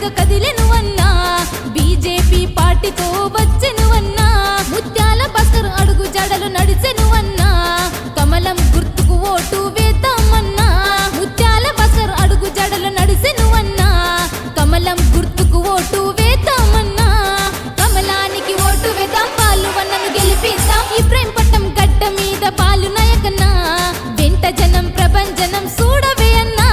మీద కదిలెను అన్నా బీజేపీ పార్టీతో వచ్చెను అన్నా ముత్యాల భాస్కర్ అడుగు జడలు నడిచెను అన్నా కమలం గుర్తుకు ఓటు వేద్దామన్నా ముత్యాల భాస్కర్ అడుగు జడలు నడిచెను అన్నా కమలం గుర్తుకు ఓటు వేద్దామన్నా కమలానికి ఓటు వేద్దాం పాలు వన్నను గెలిపిద్దాం ఇబ్రాహీంపట్నం గడ్డ మీద పాలు నాయకన్నా వెంట జనం ప్రభంజనం చూడవే అన్నా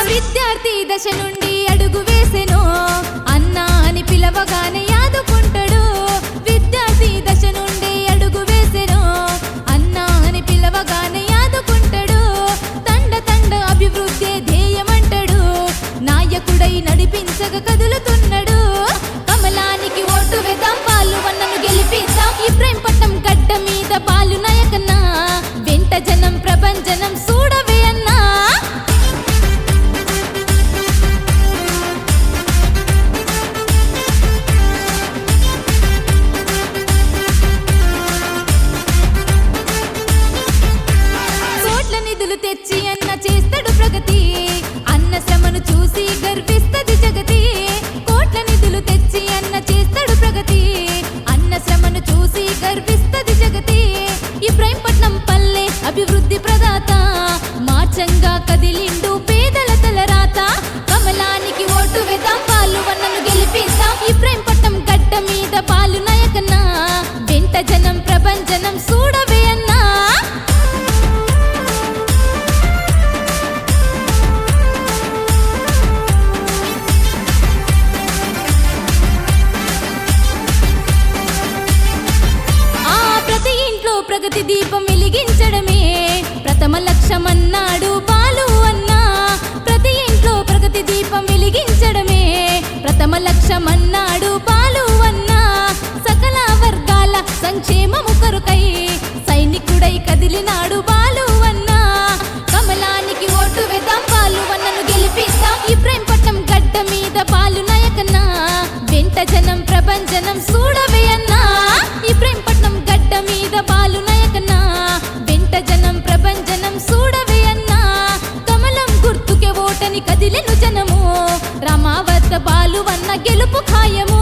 విద్యార్థి దశ నుండి అడుగు వేసెను అన్నా అని పిలవగానే యాదుకుంటాడు విద్యార్థి దశ నుండి అడుగు వేసెను అన్నా అని పిలవగానే యాదుకుంటాడు తండ తండ అభివృద్ధి ధ్యేయమంటాడు నాయకుడై నడిపించగ కదులుతున్నాడు కమలానికి ఓటు వేద్దాం పాలు వన్నను గెలిపిద్దాం ఇబ్రాహీంపట్నం గడ్డ మీద పాలు నాయకన్నా వెంట జనం ప్రభంజనం చూడవే అన్నా నిధులు తెచ్చి అన్న చేస్తాడు ప్రగతి అన్న శ్రమను చూసి గర్విస్తది జగతి కోట్ల నిధులు తెచ్చి అన్న చేస్తాడు ప్రగతి అన్న శ్రమను చూసి గర్విస్తది జగతి ఇబ్రాహీంపట్నం పల్లె అభివృద్ధి ప్రదాత మార్చంగా కదిలిండు పేదల తలరాత కమలానికి ఓటు వేద్దాం పాలు వన్నను గెలిపిద్దాం ఇబ్రాహీంపట్నం గడ్డ మీద పాలు నాయకన్నా వెంట జనం ప్రభంజనం చూడవే అన్నా ప్రగతి దీపం వెలిగించడమే ప్రథమ లక్ష్యమన్నాడు బాలు అన్నా ప్రతి ఇంట్లో ప్రగతి దీపం వెలిగించడమే ప్రథమ లక్ష్యమన్నాడు బాలు అన్నా సకల వర్గాల సంక్షేమము కొరకై సైనికుడై కదిలినాడు బాలు అన్నా కమలానికి ఓటు వేద్దాం పాలు వన్నను గెలిపిద్దాం ఇబ్రాహీంపట్నం గడ్డ మీద పాలు నాయకన్నా వెంట జనం ప్రభంజనం చూడవే అన్నా ఇబ్రాహీంపట్నం గడ్డ మీద పాలు నాయకన్నా వెంట జనం ప్రభంజనం చూడవే అన్నా కమలం గుర్తుకే ఓటని కదిలెను జనము రామావత బాలు వన్న గెలుపు ఖాయము